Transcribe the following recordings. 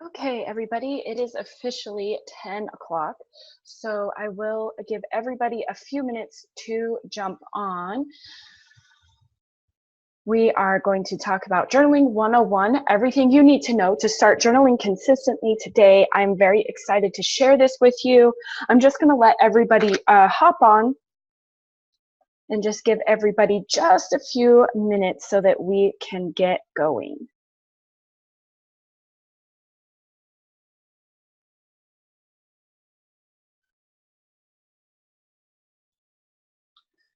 Okay, everybody, it is officially 10 o'clock. So I will give everybody a few minutes to jump on. We are going to talk about Journaling 101, everything you need to know to start journaling consistently today. I'm very excited to share this with you. I'm just going to let everybody hop on and just give everybody just a few minutes so that we can get going.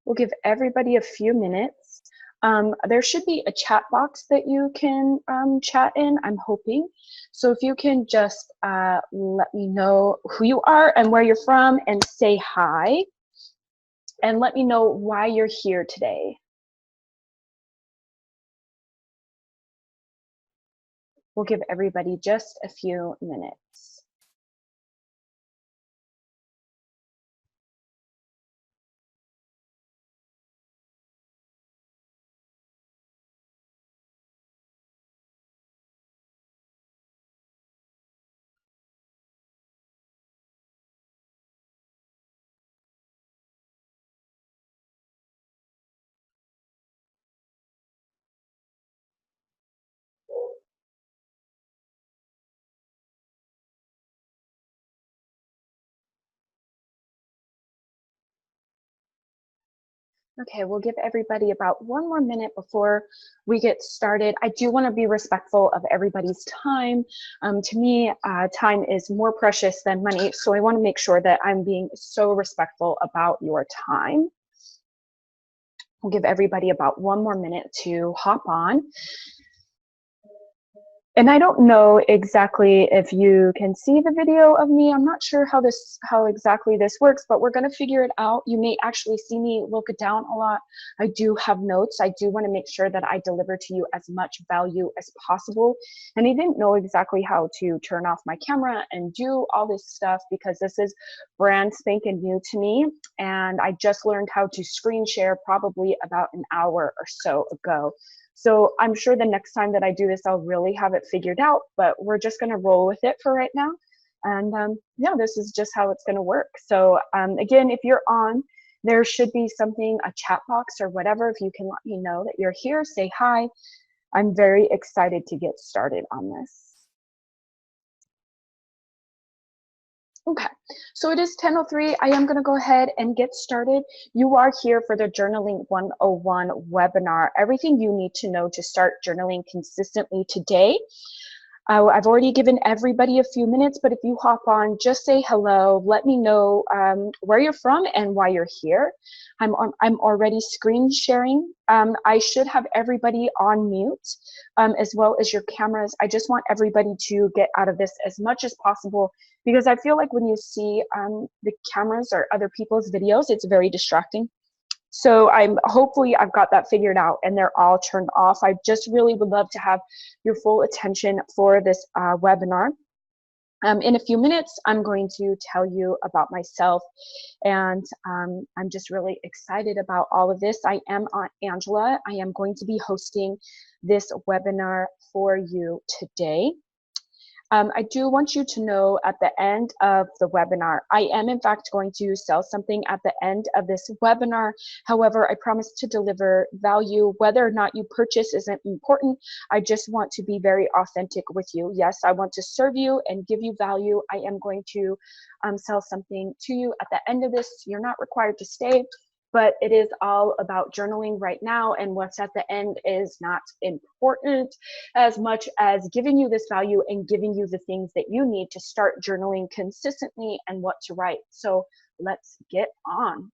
We'll give everybody a few minutes. There should be a chat box that you can chat in, I'm hoping. So if you can just let me know who you are and where you're from and say hi. And let me know why you're here today. We'll give everybody just a few minutes. Okay, we'll give everybody about one more minute before we get started. I do want to be respectful of everybody's time. To me, time is more precious than money, so I want to make sure that I'm being so respectful about your time. We'll give everybody about one more minute to hop on. And I don't know exactly if you can see the video of me. I'm not sure how exactly this works, but we're going to figure it out. You may actually see me look down a lot. I do have notes. I do want to make sure that I deliver to you as much value as possible. And I didn't know exactly how to turn off my camera and do all this stuff because this is brand spanking new to me. And I just learned how to screen share probably about an hour or so ago. So I'm sure the next time that I do this, I'll really have it figured out, but we're just going to roll with it for right now. And yeah, this is just how it's going to work. So again, if you're on, there should be something, a chat box or whatever. If you can let me know that you're here, say hi. I'm very excited to get started on this. Okay, so it is 10:03. I am going to go ahead and get started. You are here for the Journaling 101 webinar, everything you need to know to start journaling consistently today. I've already given everybody a few minutes, but if you hop on, just say hello. Let me know where you're from and why you're here. I'm already screen sharing. I should have everybody on mute as well as your cameras. I just want everybody to get out of this as much as possible because I feel like when you see the cameras or other people's videos, it's very distracting. So hopefully I've got that figured out and they're all turned off. I just really would love to have your full attention for this webinar. In a few minutes, I'm going to tell you about myself, and I'm just really excited about all of this. I am Aunt Angela. I am going to be hosting this webinar for you today. I do want you to know at the end of the webinar, I am in fact going to sell something at the end of this webinar. However, I promise to deliver value. Whether or not you purchase isn't important. I just want to be very authentic with you. Yes, I want to serve you and give you value. I am going to sell something to you at the end of this. You're not required to stay, but it is all about journaling right now, and what's at the end is not important as much as giving you this value and giving you the things that you need to start journaling consistently and what to write. So let's get on.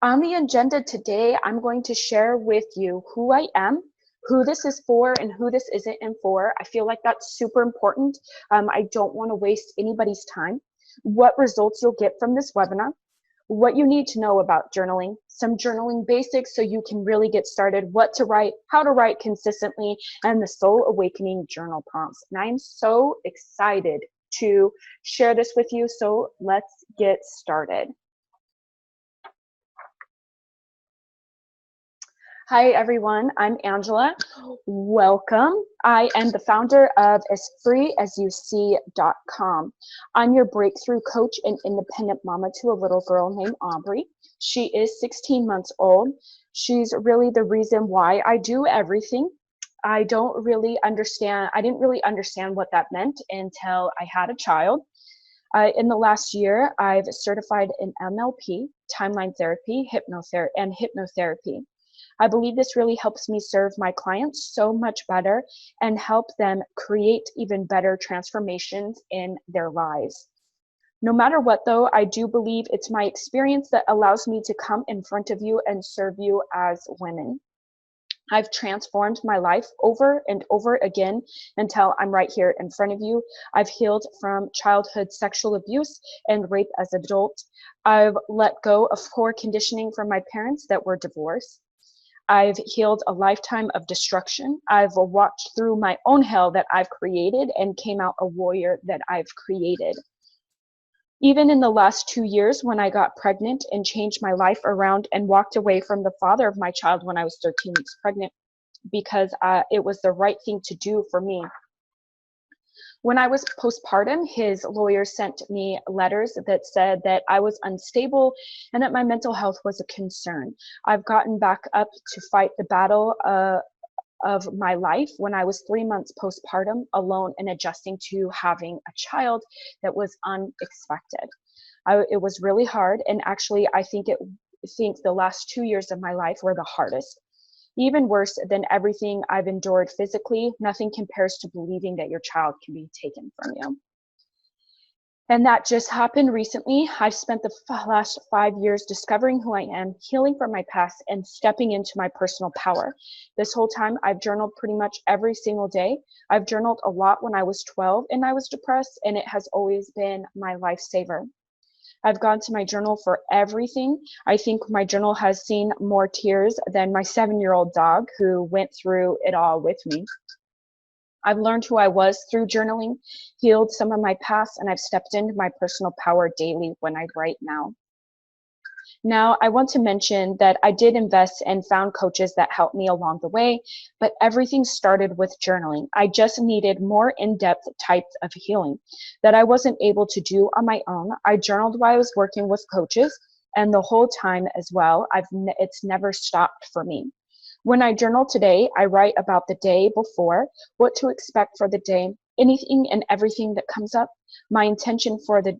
On the agenda today, I'm going to share with you who I am, who this is for, and who this isn't for. I feel like that's super important. I don't want to waste anybody's time. What results you'll get from this webinar, what you need to know about journaling, some journaling basics so you can really get started, what to write, how to write consistently, and the Soul Awakening journal prompts. And I'm so excited to share this with you, so let's get started. Hi, everyone. I'm Angela. Welcome. I am the founder of asfreeasyousee.com. I'm your breakthrough coach and independent mama to a little girl named Aubrey. She is 16 months old. She's really the reason why I do everything. I didn't really understand what that meant until I had a child. In the last year, I've certified in NLP, timeline therapy, hypnotherapy. I believe this really helps me serve my clients so much better and help them create even better transformations in their lives. No matter what, though, I do believe it's my experience that allows me to come in front of you and serve you as women. I've transformed my life over and over again until I'm right here in front of you. I've healed from childhood sexual abuse and rape as an adult. I've let go of poor conditioning from my parents that were divorced. I've healed a lifetime of destruction. I've walked through my own hell that I've created and came out a warrior that I've created. Even in the last 2 years, when I got pregnant and changed my life around and walked away from the father of my child when I was 13 weeks pregnant, because it was the right thing to do for me. When I was postpartum, his lawyer sent me letters that said that I was unstable and that my mental health was a concern. I've gotten back up to fight the battle of my life when I was 3 months postpartum, alone and adjusting to having a child that was unexpected. It was really hard, and actually, I think the last 2 years of my life were the hardest. Even worse than everything I've endured physically, nothing compares to believing that your child can be taken from you. And that just happened recently. I've spent the last 5 years discovering who I am, healing from my past, and stepping into my personal power. This whole time, I've journaled pretty much every single day. I've journaled a lot when I was 12 and I was depressed, and it has always been my lifesaver. I've gone to my journal for everything. I think my journal has seen more tears than my 7-year-old dog who went through it all with me. I've learned who I was through journaling, healed some of my past, and I've stepped into my personal power daily when I write now. Now, I want to mention that I did invest and found coaches that helped me along the way, but everything started with journaling. I just needed more in-depth types of healing that I wasn't able to do on my own. I journaled while I was working with coaches, and the whole time as well, it's never stopped for me. When I journal today, I write about the day before, what to expect for the day, anything and everything that comes up, my intentions for the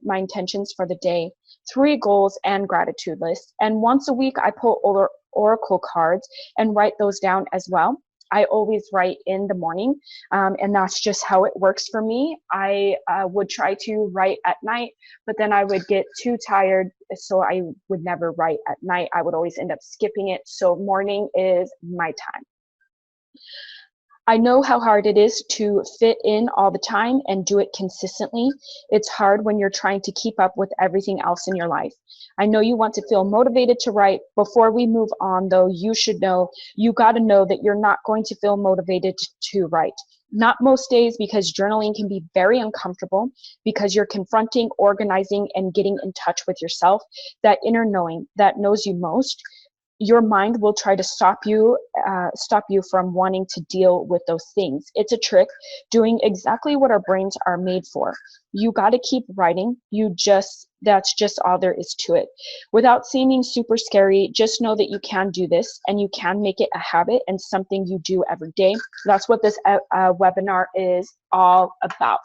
day, 3 goals and gratitude list. And once a week, I pull oracle cards and write those down as well. I always write in the morning, and that's just how it works for me. I would try to write at night, but then I would get too tired, so I would never write at night. I would always end up skipping it, so morning is my time. I know how hard it is to fit in all the time and do it consistently. It's hard when you're trying to keep up with everything else in your life. I know you want to feel motivated to write. Before we move on, though, you got to know that you're not going to feel motivated to write. Not most days, because journaling can be very uncomfortable, because you're confronting, organizing, and getting in touch with yourself, that inner knowing that knows you most. Your mind will try to stop you from wanting to deal with those things. It's a trick, doing exactly what our brains are made for. You got to keep writing. That's just all there is to it. Without seeming super scary, just know that you can do this, and you can make it a habit and something you do every day. That's what this webinar is all about.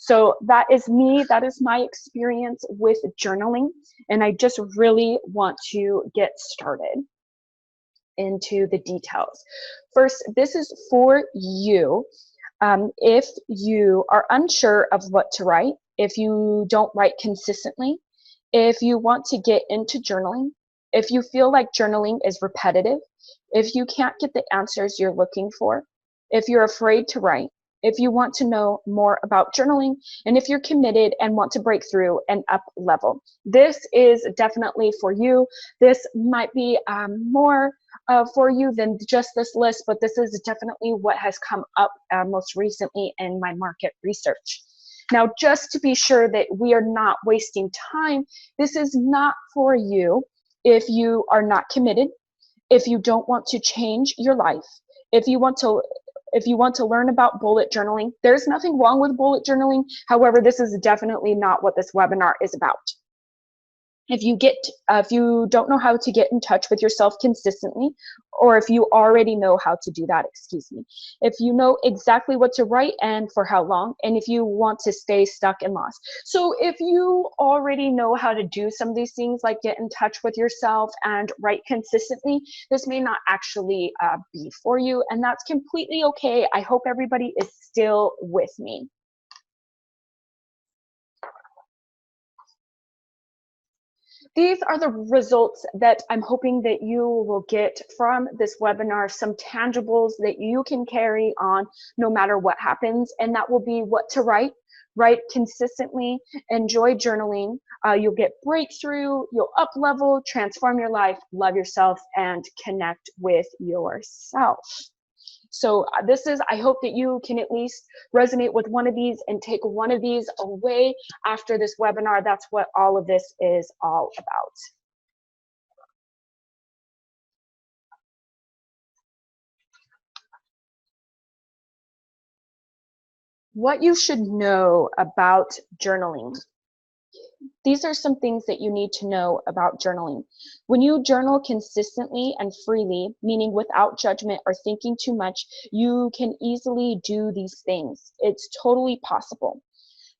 So that is me. That is my experience with journaling. And I just really want to get started into the details. First, this is for you. If you are unsure of what to write, if you don't write consistently, if you want to get into journaling, if you feel like journaling is repetitive, if you can't get the answers you're looking for, if you're afraid to write, if you want to know more about journaling, and if you're committed and want to break through and up level. This is definitely for you. This might be more for you than just this list, but this is definitely what has come up most recently in my market research. Now, just to be sure that we are not wasting time, this is not for you if you are not committed, If you don't want to change your life, if you want to learn about bullet journaling, there's nothing wrong with bullet journaling. However, this is definitely not what this webinar is about. If you don't know how to get in touch with yourself consistently, or if you already know how to do that, excuse me, if you know exactly what to write and for how long, and if you want to stay stuck and lost. So if you already know how to do some of these things, like get in touch with yourself and write consistently, this may not actually be for you, and that's completely okay. I hope everybody is still with me. These are the results that I'm hoping that you will get from this webinar, some tangibles that you can carry on no matter what happens, and that will be what to write. Write consistently, enjoy journaling, you'll get breakthrough, you'll up level, transform your life, love yourself, and connect with yourself. So I hope that you can at least resonate with one of these and take one of these away after this webinar. That's what all of this is all about. What you should know about journaling. These are some things that you need to know about journaling. When you journal consistently and freely, meaning without judgment or thinking too much, you can easily do these things. It's totally possible.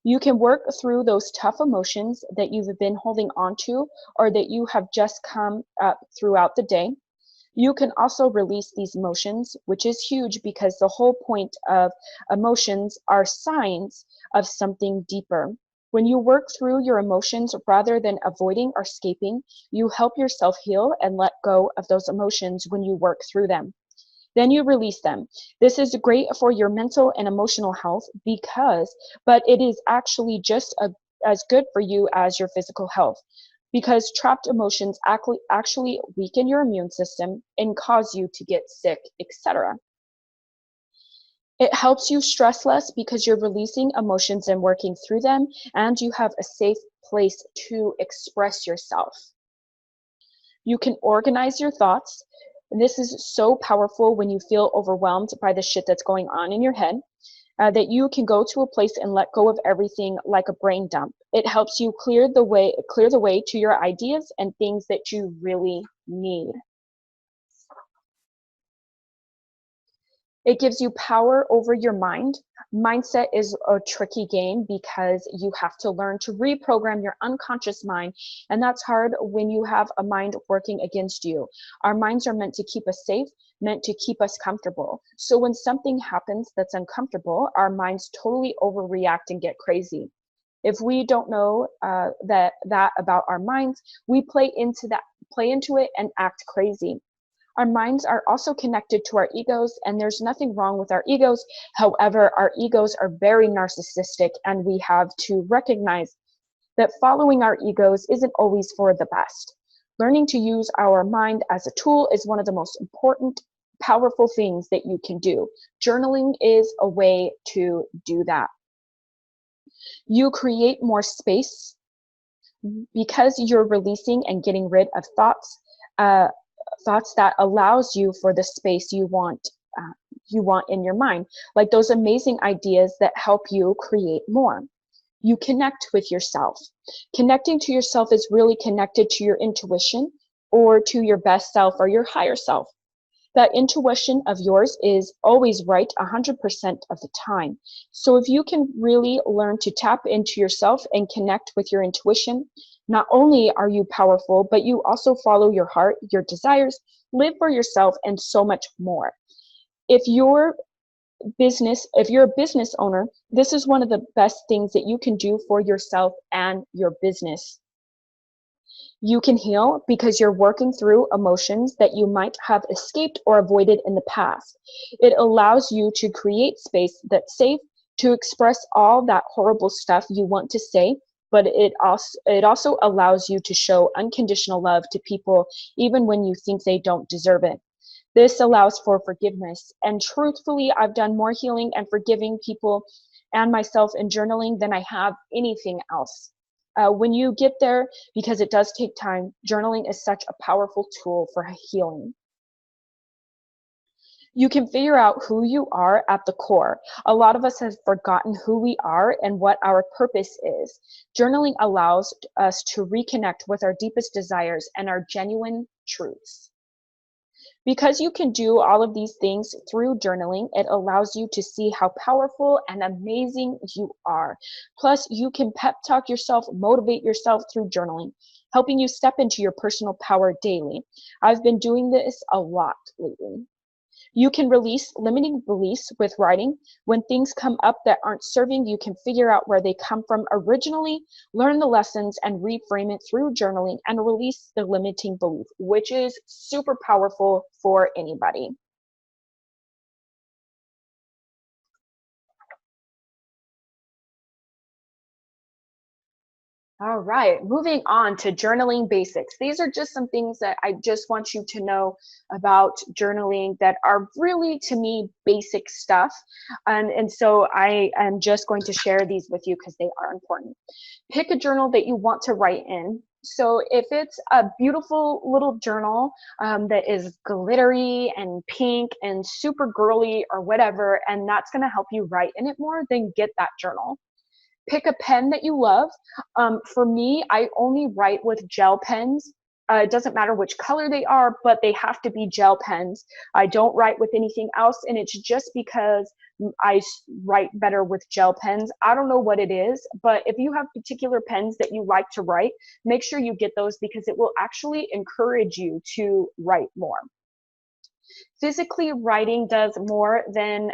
You can work through those tough emotions that you've been holding on to or that you have just come up throughout the day. You can also release these emotions, which is huge because the whole point of emotions are signs of something deeper. When you work through your emotions rather than avoiding or escaping, you help yourself heal and let go of those emotions when you work through them. Then you release them. This is great for your mental and emotional health but it is actually just as good for you as your physical health because trapped emotions actually weaken your immune system and cause you to get sick, etc. It helps you stress less because you're releasing emotions and working through them, and you have a safe place to express yourself. You can organize your thoughts. And this is so powerful when you feel overwhelmed by the shit that's going on in your head, that you can go to a place and let go of everything like a brain dump. It helps you clear the way to your ideas and things that you really need. It gives you power over your mind. Mindset is a tricky game because you have to learn to reprogram your unconscious mind, and that's hard when you have a mind working against you. Our minds are meant to keep us safe, meant to keep us comfortable. So when something happens that's uncomfortable, our minds totally overreact and get crazy. If we don't know that about our minds, we play into it and act crazy. Our minds are also connected to our egos, and there's nothing wrong with our egos. However, our egos are very narcissistic, and we have to recognize that following our egos isn't always for the best. Learning to use our mind as a tool is one of the most important, powerful things that you can do. Journaling is a way to do that. You create more space because you're releasing and getting rid of thoughts that allows you for the space you want in your mind, like those amazing ideas that help you create more. You connect with yourself. Connecting to yourself is really connected to your intuition or to your best self or your higher self. That intuition of yours is always right 100% of the time. So if you can really learn to tap into yourself and connect with your intuition, not only are you powerful, but you also follow your heart, your desires, live for yourself, and so much more. If you're a business owner, this is one of the best things that you can do for yourself and your business. You can heal because you're working through emotions that you might have escaped or avoided in the past. It allows you to create space that's safe to express all that horrible stuff you want to say, but it also allows you to show unconditional love to people even when you think they don't deserve it. This allows for forgiveness. And truthfully, I've done more healing and forgiving people and myself in journaling than I have anything else. When you get there, because it does take time, journaling is such a powerful tool for healing. You can figure out who you are at the core. A lot of us have forgotten who we are and what our purpose is. Journaling allows us to reconnect with our deepest desires and our genuine truths. Because you can do all of these things through journaling, it allows you to see how powerful and amazing you are. Plus, you can pep talk yourself, motivate yourself through journaling, helping you step into your personal power daily. I've been doing this a lot lately. You can release limiting beliefs with writing. When things come up that aren't serving, you can figure out where they come from originally, learn the lessons, and reframe it through journaling and release the limiting belief, which is super powerful for anybody. All right, moving on to journaling basics. These are just some things that I just want you to know about journaling that are really, to me, basic stuff. And so I am just going to share these with you because they are important. Pick a journal that you want to write in. So if it's a beautiful little journal that is glittery and pink and super girly or whatever, and that's going to help you write in it more, then get that journal. Pick a pen that you love. For me, I only write with gel pens. It doesn't matter which color they are, but they have to be gel pens. I don't write with anything else, and it's just because write better with gel pens. I don't know what it is, but if you have particular pens that you like to write, make sure you get those because it will actually encourage you to write more. Physically writing does more than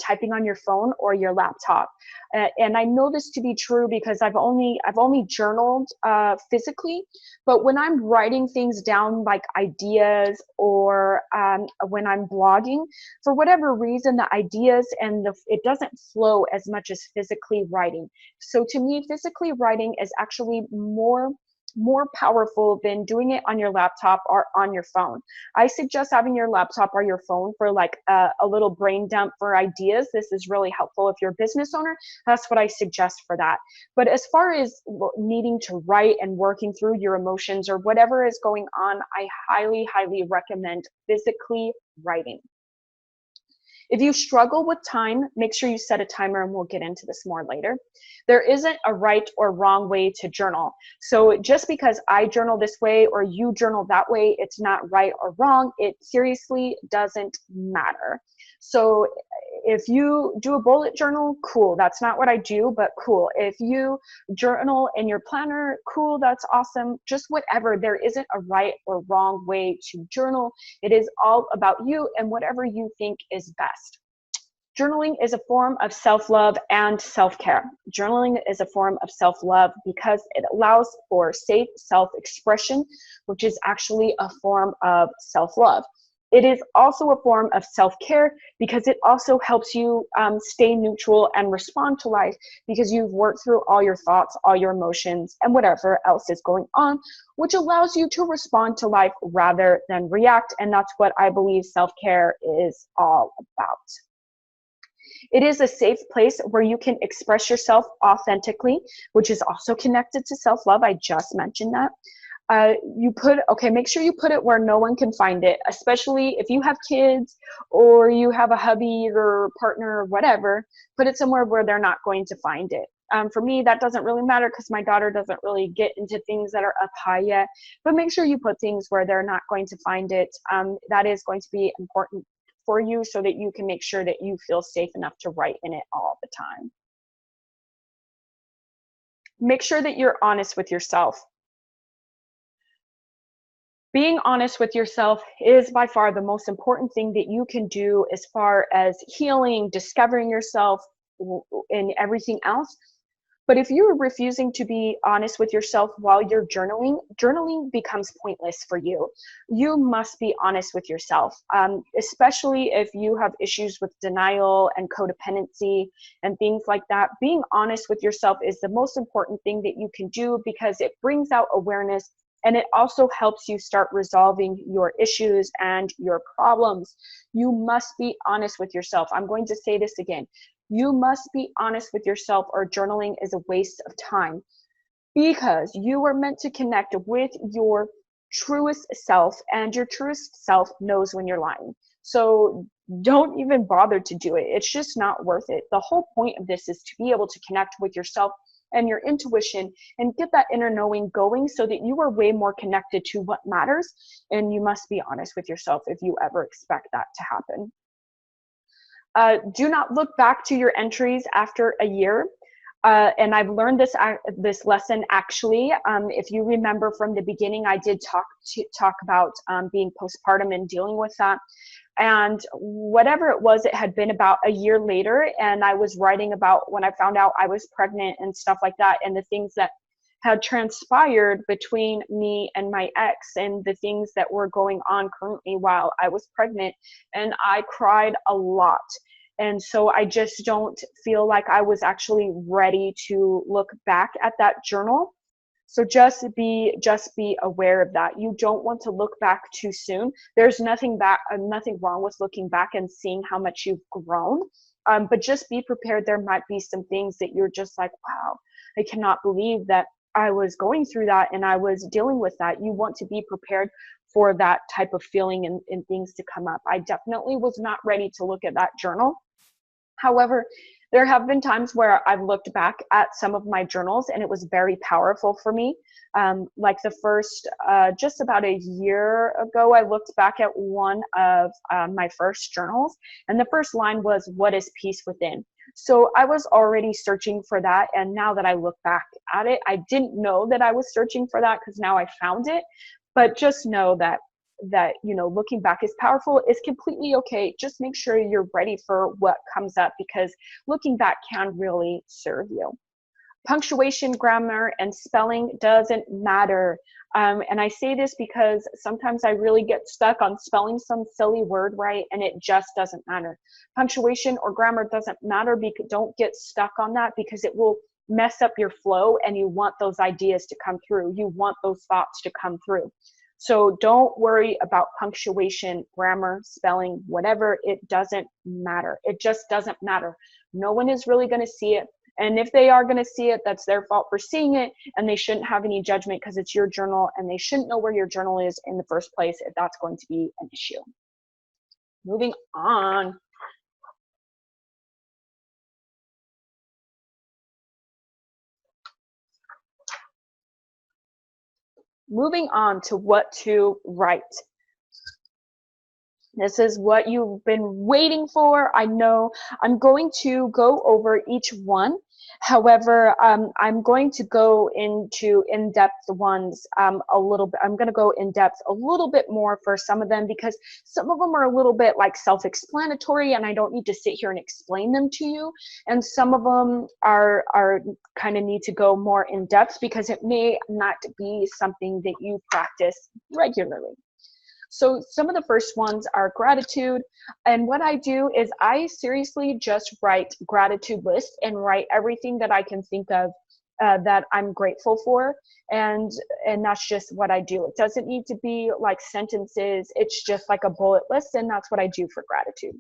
typing on your phone or your laptop, and I know this to be true because I've only journaled physically, but when I'm writing things down like ideas or when I'm blogging, for whatever reason the ideas and it doesn't flow as much as physically writing. So to me, physically writing is actually more powerful than doing it on your laptop or on your phone. I suggest having your laptop or your phone for like a little brain dump for ideas. This is really helpful if you're a business owner. That's what I suggest for that. But as far as needing to write and working through your emotions or whatever is going on, I highly, highly recommend physically writing. If you struggle with time, make sure you set a timer, and we'll get into this more later. There isn't a right or wrong way to journal. So just because I journal this way or you journal that way, it's not right or wrong. It seriously doesn't matter. So if you do a bullet journal, cool. That's not what I do, but cool. If you journal in your planner, cool. That's awesome. Just whatever. There isn't a right or wrong way to journal. It is all about you and whatever you think is best. Journaling is a form of self-love and self-care. Journaling is a form of self-love because it allows for safe self-expression, which is actually a form of self-love. It is also a form of self-care because it also helps you stay neutral and respond to life because you've worked through all your thoughts, all your emotions, and whatever else is going on, which allows you to respond to life rather than react. And that's what I believe self-care is all about. It is a safe place where you can express yourself authentically, which is also connected to self-love. I just mentioned that. Make sure you put it where no one can find it, especially if you have kids or you have a hubby or partner or whatever, put it somewhere where they're not going to find it. For me, that doesn't really matter because my daughter doesn't really get into things that are up high yet, but make sure you put things where they're not going to find it. That is going to be important for you so that you can make sure that you feel safe enough to write in it all the time. Make sure that you're honest with yourself. Being honest with yourself is by far the most important thing that you can do as far as healing, discovering yourself, and everything else. But if you're refusing to be honest with yourself while you're journaling, journaling becomes pointless for you. You must be honest with yourself, especially if you have issues with denial and codependency and things like that. Being honest with yourself is the most important thing that you can do because it brings out awareness and it also helps you start resolving your issues and your problems. You must be honest with yourself. I'm going to say this again. You must be honest with yourself or journaling is a waste of time because you are meant to connect with your truest self and your truest self knows when you're lying. So don't even bother to do it. It's just not worth it. The whole point of this is to be able to connect with yourself and your intuition and get that inner knowing going so that you are way more connected to what matters. And you must be honest with yourself if you ever expect that to happen. Do not look back to your entries after a year. And I've learned this lesson actually. If you remember from the beginning, I did talk about being postpartum and dealing with that. And whatever it was, it had been about a year later, and I was writing about when I found out I was pregnant and stuff like that, and the things that had transpired between me and my ex, and the things that were going on currently while I was pregnant. And I cried a lot. And so I just don't feel like I was actually ready to look back at that journal. So just be aware of that. You don't want to look back too soon. There's nothing wrong with looking back and seeing how much you've grown. But just be prepared. There might be some things that you're just like, wow, I cannot believe that I was going through that and I was dealing with that. You want to be prepared for that type of feeling and things to come up. I definitely was not ready to look at that journal. However, there have been times where I've looked back at some of my journals and it was very powerful for me. Like the first, just about a year ago, I looked back at one of my first journals, and the first line was, "What is peace within?" So I was already searching for that. And now that I look back at it, I didn't know that I was searching for that because now I found it. But just know that looking back is powerful. It's completely okay. Just make sure you're ready for what comes up, because looking back can really serve you. Punctuation, grammar, and spelling doesn't matter. And I say this because sometimes I really get stuck on spelling some silly word right, and it just doesn't matter. Punctuation or grammar doesn't matter. Don't get stuck on that, because it will mess up your flow, and you want those ideas to come through. You want those thoughts to come through. So don't worry about punctuation, grammar, spelling, whatever. It doesn't matter. It just doesn't matter. No one is really going to see it. And if they are going to see it, that's their fault for seeing it. And they shouldn't have any judgment, because it's your journal, and they shouldn't know where your journal is in the first place if that's going to be an issue. Moving on. Moving on to what to write. This is what you've been waiting for. I know I'm going to go over each one. However, I'm going to go into in-depth ones a little bit. I'm going to go in depth a little bit more for some of them, because some of them are a little bit like self-explanatory and I don't need to sit here and explain them to you. And some of them are kind of need to go more in depth, because it may not be something that you practice regularly. So some of the first ones are gratitude. And what I do is I seriously just write gratitude lists and write everything that I can think of that I'm grateful for. And that's just what I do. It doesn't need to be like sentences. It's just like a bullet list. And that's what I do for gratitude.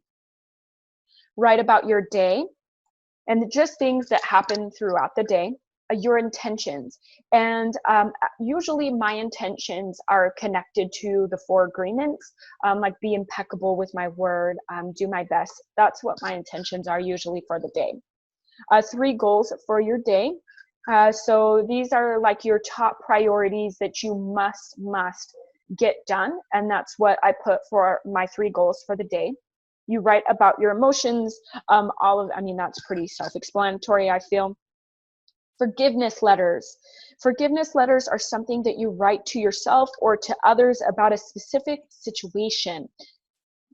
Write about your day and just things that happen throughout the day. Your intentions. And usually my intentions are connected to the 4 agreements, like be impeccable with my word, do my best. That's what my intentions are usually for the day. 3 goals for your day. So these are like your top priorities that you must get done. And that's what I put for my 3 goals for the day. You write about your emotions. That's pretty self-explanatory, I feel. Forgiveness letters. Forgiveness letters are something that you write to yourself or to others about a specific situation.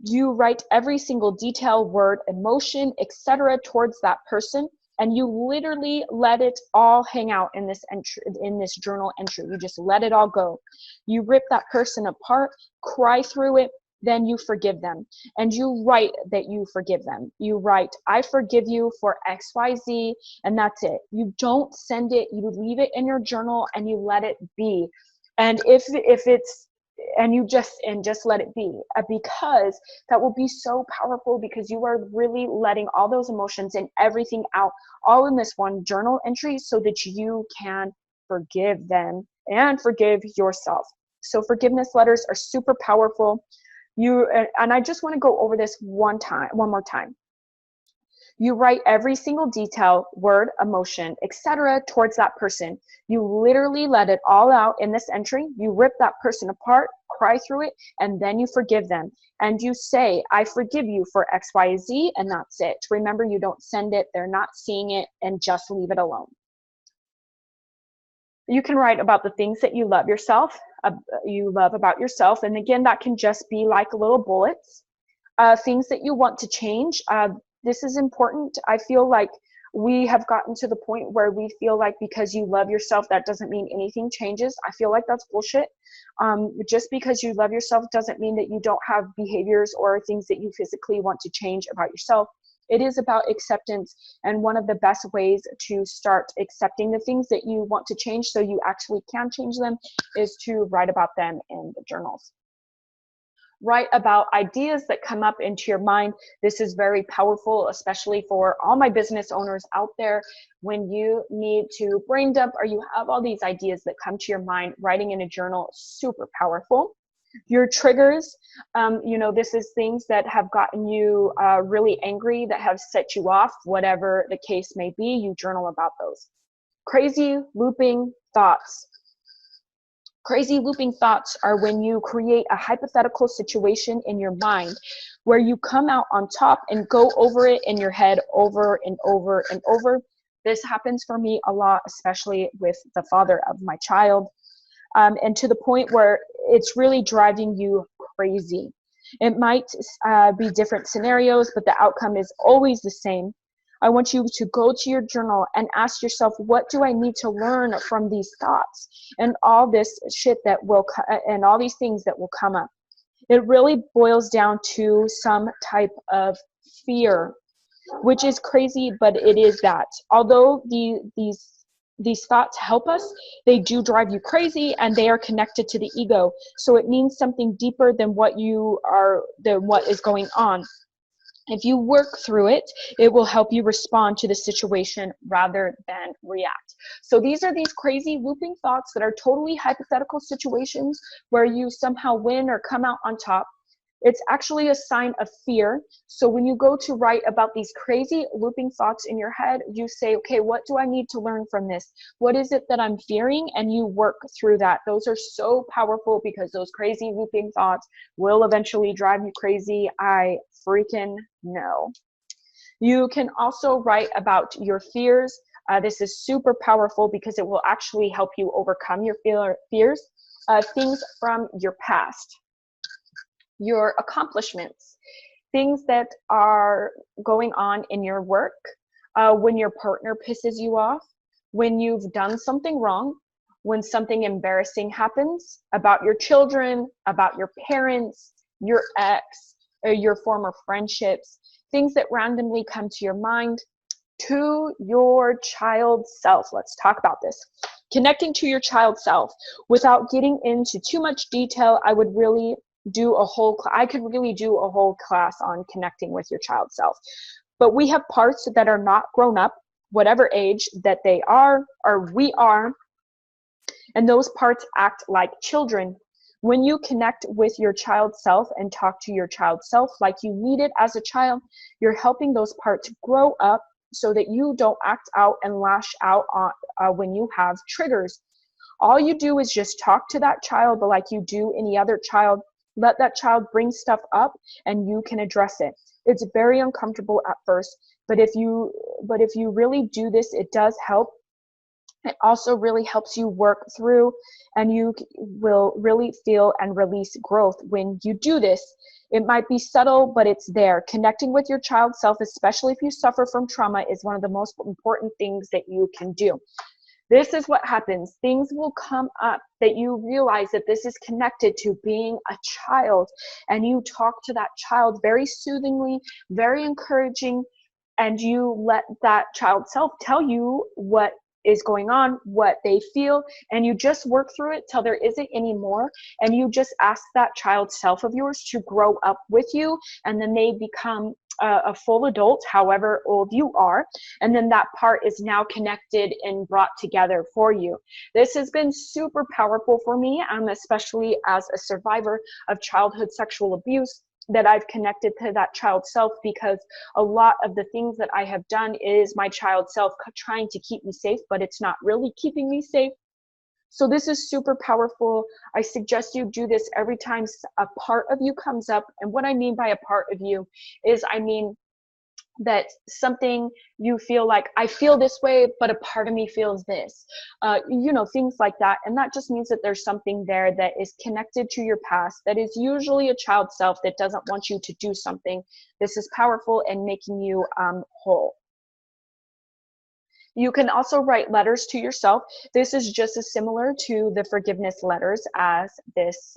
You write every single detail, word, emotion, etc. towards that person, and you literally let it all hang out in this journal entry. You just let it all go. You rip that person apart, cry through it, then you forgive them. And you write that you forgive them. You write, I forgive you for XYZ, and that's it. You don't send it, you leave it in your journal and you let it be. And if it's, and you just let it be, because that will be so powerful, because you are really letting all those emotions and everything out all in this one journal entry so that you can forgive them and forgive yourself. So forgiveness letters are super powerful. And I just want to go over this one more time. You write every single detail, word, emotion, etc. towards that person. You literally let it all out in this entry. You rip that person apart, cry through it, and then you forgive them. And you say, I forgive you for X, Y, Z, and that's it. Remember, you don't send it, they're not seeing it, and just leave it alone. You can write about the things that you love about yourself. And again, that can just be like little bullets. Things that you want to change. This is important. I feel like we have gotten to the point where we feel like because you love yourself, that doesn't mean anything changes. I feel like that's bullshit. Just because you love yourself doesn't mean that you don't have behaviors or things that you physically want to change about yourself. It is about acceptance, and one of the best ways to start accepting the things that you want to change so you actually can change them is to write about them in the journals. Write about ideas that come up into your mind. This is very powerful, especially for all my business owners out there. When you need to brain dump or you have all these ideas that come to your mind, writing in a journal is super powerful. Your triggers, this is things that have gotten you really angry, that have set you off, whatever the case may be, you journal about those. Crazy looping thoughts. Crazy looping thoughts are when you create a hypothetical situation in your mind where you come out on top and go over it in your head over and over and over. This happens for me a lot, especially with the father of my child, and to the point where it's really driving you crazy. It might be different scenarios, but the outcome is always the same. I want you to go to your journal and ask yourself, what do I need to learn from these thoughts and all this shit and all these things that will come up. It really boils down to some type of fear, which is crazy, but it is that. Although these thoughts help us, they do drive you crazy, and they are connected to the ego. So it means something deeper than what is going on. If you work through it, it will help you respond to the situation rather than react. So these are these crazy looping thoughts that are totally hypothetical situations where you somehow win or come out on top. It's actually a sign of fear. So when you go to write about these crazy looping thoughts in your head, you say, okay, what do I need to learn from this? What is it that I'm fearing? And you work through that. Those are so powerful because those crazy looping thoughts will eventually drive you crazy. I freaking know. You can also write about your fears. This is super powerful because it will actually help you overcome your fears. Things from your past. Your accomplishments, things that are going on in your work, when your partner pisses you off, when you've done something wrong, when something embarrassing happens, about your children, about your parents, your ex, or your former friendships, things that randomly come to your mind. To your child self. Let's talk about this. Connecting to your child self. Without getting into too much detail, I could really do a whole class on connecting with your child self. But we have parts that are not grown up, whatever age that they are or we are, and those parts act like children. When you connect with your child self and talk to your child self like you need it as a child, you're helping those parts grow up so that you don't act out and lash out on when you have triggers. All you do is just talk to that child like you do any other child. Let that child bring stuff up and you can address it. It's very uncomfortable at first, but if you really do this, it does help. It also really helps you work through, and you will really feel and release growth when you do this. It might be subtle, but it's there. Connecting with your child self, especially if you suffer from trauma, is one of the most important things that you can do. This is what happens. Things will come up that you realize that this is connected to being a child, and you talk to that child very soothingly, very encouraging, and you let that child self tell you what is going on, what they feel, and you just work through it till there isn't any more, and you just ask that child self of yours to grow up with you, and then they become a full adult, however old you are, and then that part is now connected and brought together for you. This has been super powerful for me, especially as a survivor of childhood sexual abuse, that I've connected to that child self, because a lot of the things that I have done is my child self trying to keep me safe, but it's not really keeping me safe. So this is super powerful. I suggest you do this every time a part of you comes up. And what I mean by a part of you is, I mean that something you feel like, I feel this way, but a part of me feels this, you know, things like that. And that just means that there's something there that is connected to your past, that is usually a child self that doesn't want you to do something. This is powerful and making you whole. You can also write letters to yourself. This is just as similar to the forgiveness letters as this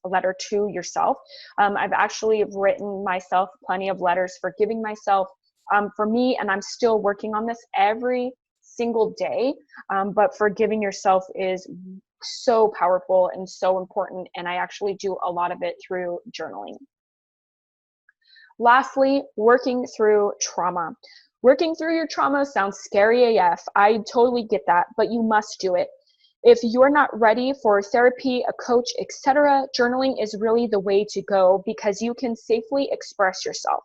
letter to yourself. I've actually written myself plenty of letters forgiving myself. For me, and I'm still working on this every single day, but forgiving yourself is so powerful and so important, and I actually do a lot of it through journaling. Lastly, working through trauma. Working through your trauma sounds scary AF. I totally get that, but you must do it. If you're not ready for therapy, a coach, etc., journaling is really the way to go, because you can safely express yourself.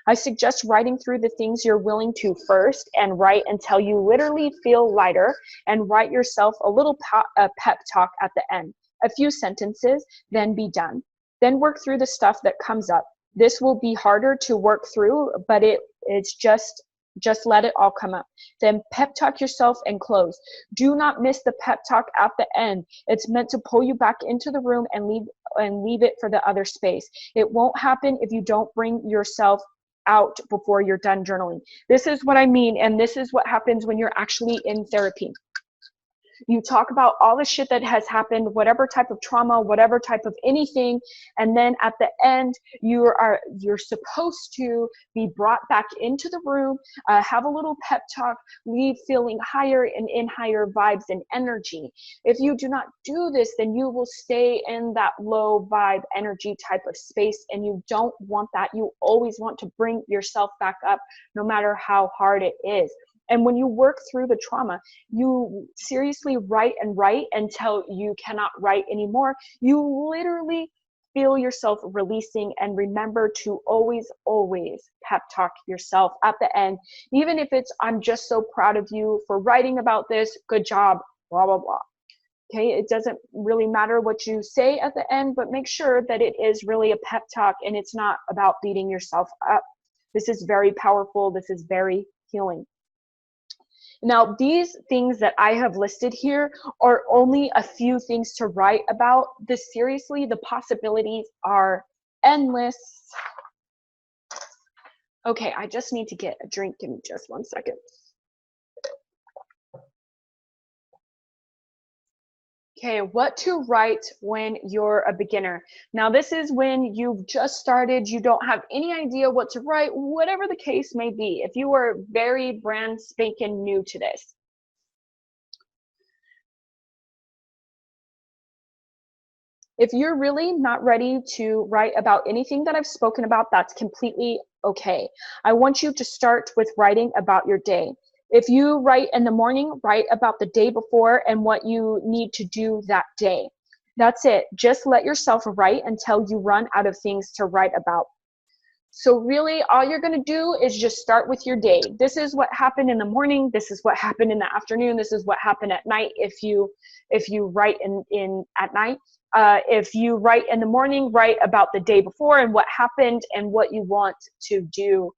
I suggest writing through the things you're willing to first, and write until you literally feel lighter, and write yourself a little pep talk at the end, a few sentences, then be done. Then work through the stuff that comes up. This will be harder to work through, but it's just let it all come up. Then pep talk yourself and close. Do not miss the pep talk at the end. It's meant to pull you back into the room and leave it for the other space. It won't happen if you don't bring yourself out before you're done journaling. This is what I mean, and this is what happens when you're actually in therapy. You talk about all the shit that has happened, whatever type of trauma, whatever type of anything, and then at the end, you're supposed to be brought back into the room, have a little pep talk, leave feeling higher and in higher vibes and energy. If you do not do this, then you will stay in that low vibe energy type of space, and you don't want that. You always want to bring yourself back up, no matter how hard it is. And when you work through the trauma, you seriously write and write until you cannot write anymore. You literally feel yourself releasing, and remember to always, always pep talk yourself at the end. Even if it's, I'm just so proud of you for writing about this, good job, blah, blah, blah. Okay, it doesn't really matter what you say at the end, but make sure that it is really a pep talk and it's not about beating yourself up. This is very powerful. This is very healing. Now, these things that I have listed here are only a few things to write about. Seriously, the possibilities are endless. Okay, I just need to get a drink. Give me just 1 second. Okay, what to write when you're a beginner. Now, this is when you've just started, you don't have any idea what to write, whatever the case may be. If you are very brand spanking new to this. If you're really not ready to write about anything that I've spoken about, that's completely okay. I want you to start with writing about your day. If you write in the morning, write about the day before and what you need to do that day. That's it. Just let yourself write until you run out of things to write about. So really, all you're going to do is just start with your day. This is what happened in the morning. This is what happened in the afternoon. This is what happened at night. If you write in at night, if you write in the morning, write about the day before and what happened and what you want to do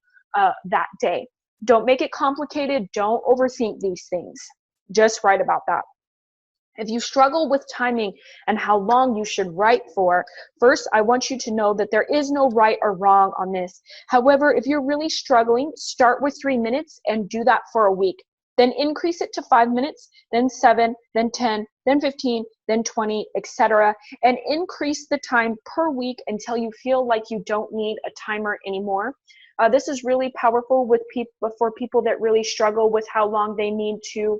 that day. Don't make it complicated. Don't overthink these things. Just write about that. If you struggle with timing and how long you should write for, first, I want you to know that there is no right or wrong on this. However, if you're really struggling, start with 3 minutes and do that for a week. Then increase it to 5 minutes, then 7, then 10, then 15, then 20, etc. And increase the time per week until you feel like you don't need a timer anymore. This is really powerful for people that really struggle with how long they need to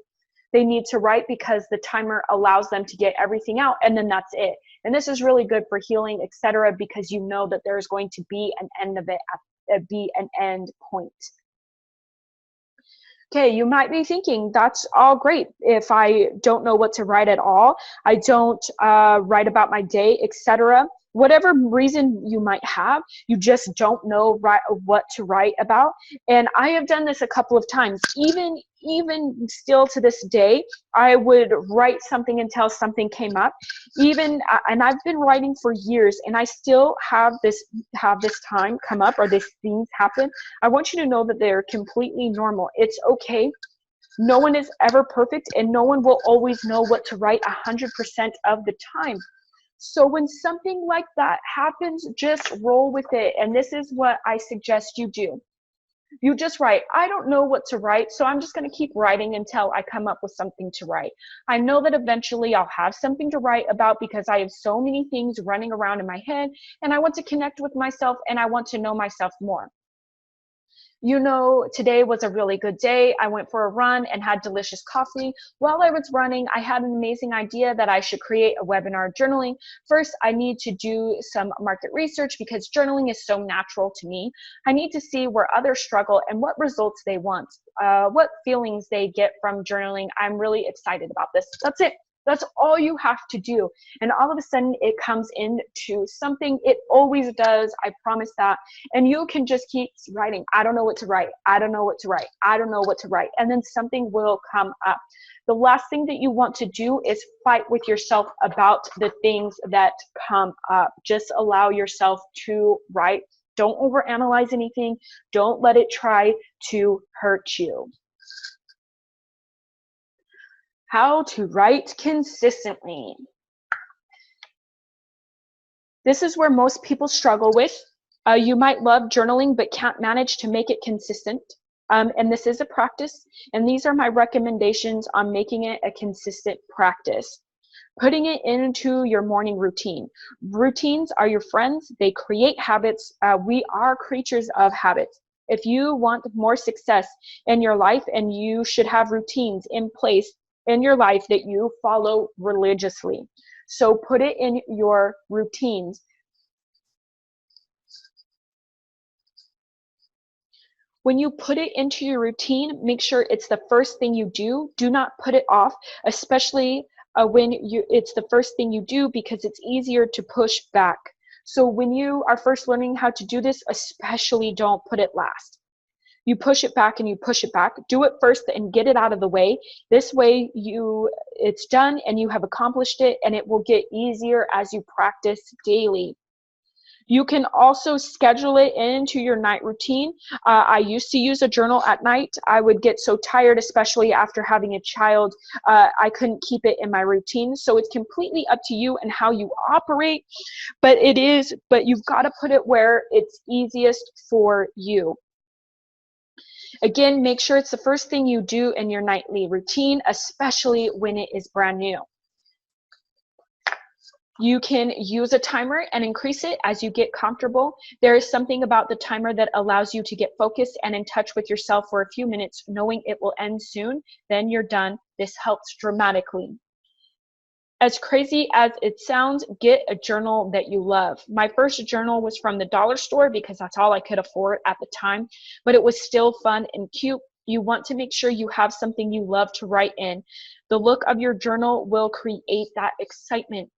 write, because the timer allows them to get everything out, and then that's it. And this is really good for healing, etc., because you know that there's going to be an end of it, be an end point. Okay, you might be thinking, that's all great. If I don't know what to write at all, I don't write about my day, etc. Whatever reason you might have, you just don't know what to write about. And I have done this a couple of times. Even still to this day, I would write something until something came up. And I've been writing for years, and I still have this time come up, or these things happen. I want you to know that they're completely normal. It's okay. No one is ever perfect, and no one will always know what to write 100% of the time. So when something like that happens, just roll with it. And this is what I suggest you do. You just write, I don't know what to write, so I'm just going to keep writing until I come up with something to write. I know that eventually I'll have something to write about because I have so many things running around in my head, and I want to connect with myself, and I want to know myself more. You know, today was a really good day. I went for a run and had delicious coffee. While I was running, I had an amazing idea that I should create a webinar journaling. First, I need to do some market research because journaling is so natural to me. I need to see where others struggle and what results they want, what feelings they get from journaling. I'm really excited about this. That's it. That's all you have to do. And all of a sudden it comes into something. It always does. I promise that. And you can just keep writing. I don't know what to write. I don't know what to write. I don't know what to write. And then something will come up. The last thing that you want to do is fight with yourself about the things that come up. Just allow yourself to write. Don't overanalyze anything. Don't let it try to hurt you. How to write consistently. This is where most people struggle with. You might love journaling but can't manage to make it consistent. And this is a practice. And these are my recommendations on making it a consistent practice. Putting it into your morning routine. Routines are your friends. They create habits. We are creatures of habits. If you want more success in your life, and you should have routines in place in your life that you follow religiously. So put it in your routines. When you put it into your routine, make sure it's the first thing you do. Do not put it off, especially when it's the first thing you do, because it's easier to push back. So when you are first learning how to do this, especially don't put it last. You push it back and you push it back. Do it first and get it out of the way. This way it's done and you have accomplished it, and it will get easier as you practice daily. You can also schedule it into your night routine. I used to use a journal at night. I would get so tired, especially after having a child. I couldn't keep it in my routine. So it's completely up to you and how you operate. But you've got to put it where it's easiest for you. Again, make sure it's the first thing you do in your nightly routine, especially when it is brand new. You can use a timer and increase it as you get comfortable. There is something about the timer that allows you to get focused and in touch with yourself for a few minutes, knowing it will end soon. Then you're done. This helps dramatically. As crazy as it sounds, get a journal that you love. My first journal was from the dollar store because that's all I could afford at the time, but it was still fun and cute. You want to make sure you have something you love to write in. The look of your journal will create that excitement.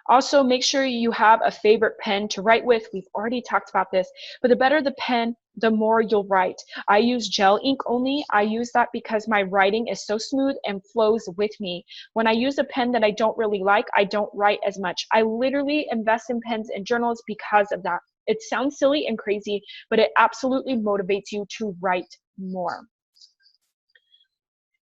Also, make sure you have a favorite pen to write with. We've already talked about this, but the better the pen, the more you'll write. I use gel ink only. I use that because my writing is so smooth and flows with me. When I use a pen that I don't really like, I don't write as much. I literally invest in pens and journals because of that. It sounds silly and crazy, but it absolutely motivates you to write more.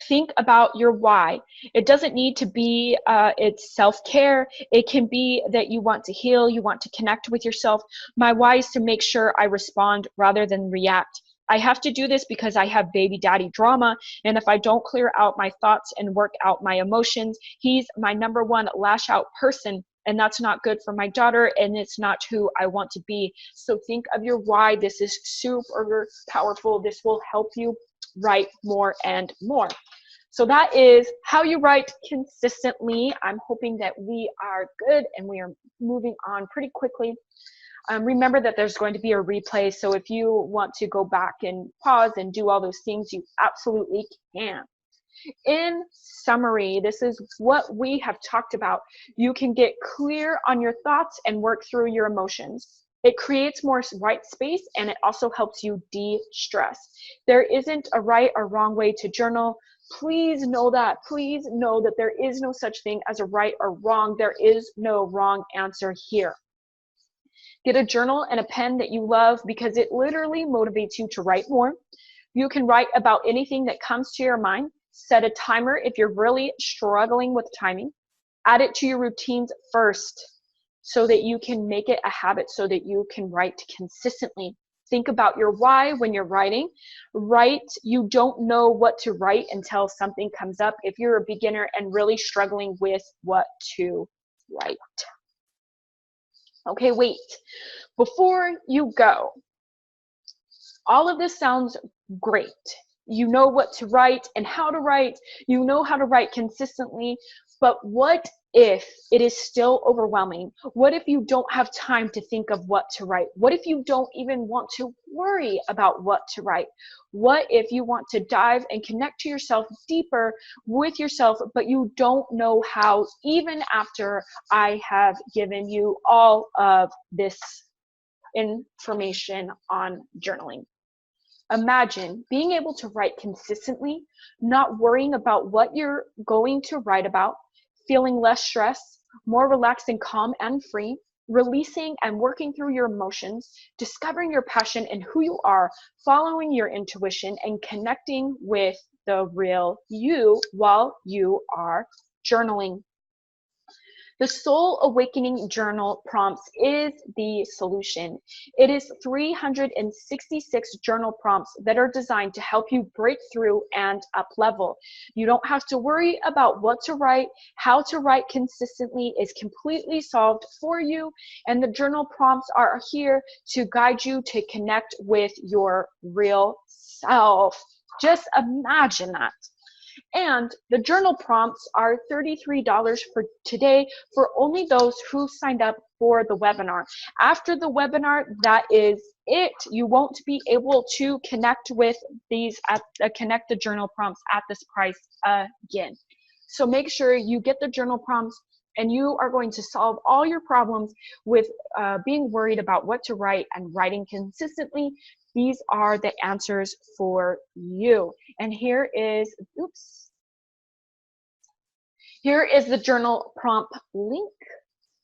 Think about your why. It doesn't need to be it's self-care. It can be that you want to heal, you want to connect with yourself. My why is to make sure I respond rather than react. I have to do this because I have baby daddy drama, and if I don't clear out my thoughts and work out my emotions, he's my number one lash out person, and that's not good for my daughter, and it's not who I want to be. So think of your why. This is super powerful. This will help you write more and more. So that is how you write consistently. I'm hoping that we are good and we are moving on pretty quickly. Remember that there's going to be a replay, so if you want to go back and pause and do all those things, you absolutely can. In summary, this is what we have talked about. You can get clear on your thoughts and work through your emotions. It creates more white space, and it also helps you de-stress. There isn't a right or wrong way to journal. Please know that. Please know that there is no such thing as a right or wrong. There is no wrong answer here. Get a journal and a pen that you love, because it literally motivates you to write more. You can write about anything that comes to your mind. Set a timer if you're really struggling with timing. Add it to your routines first so that you can make it a habit, so that you can write consistently. Think about your why when you're writing. Write, you don't know what to write until something comes up. If you're a beginner and really struggling with what to write. Okay, wait. Before you go, all of this sounds great. You know what to write and how to write. You know how to write consistently. But what if it is still overwhelming? What if you don't have time to think of what to write? What if you don't even want to worry about what to write? What if you want to dive and connect to yourself deeper with yourself, but you don't know how, even after I have given you all of this information on journaling? Imagine being able to write consistently, not worrying about what you're going to write about, feeling less stress, more relaxed and calm and free, releasing and working through your emotions, discovering your passion and who you are, following your intuition, and connecting with the real you while you are journaling. The Soul Awakening Journal Prompts is the solution. It is 366 journal prompts that are designed to help you break through and up level. You don't have to worry about what to write. How to write consistently is completely solved for you, and the journal prompts are here to guide you to connect with your real self. Just imagine that. And the journal prompts are $33 for today for only those who signed up for the webinar. After the webinar, that is it. You won't be able to connect with these, connect the journal prompts at this price again. So make sure you get the journal prompts, and you are going to solve all your problems with being worried about what to write and writing consistently. These are the answers for you. And here is, here is the journal prompt link.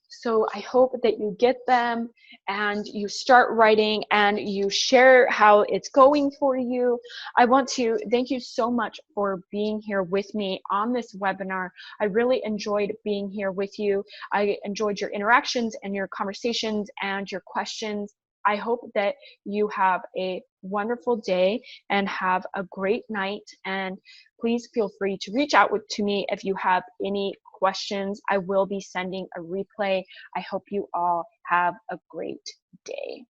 So I hope that you get them and you start writing and you share how it's going for you. I want to thank you so much for being here with me on this webinar. I really enjoyed being here with you. I enjoyed your interactions and your conversations and your questions. I hope that you have a wonderful day and have a great night. And please feel free to reach out to me if you have any questions. I will be sending a replay. I hope you all have a great day.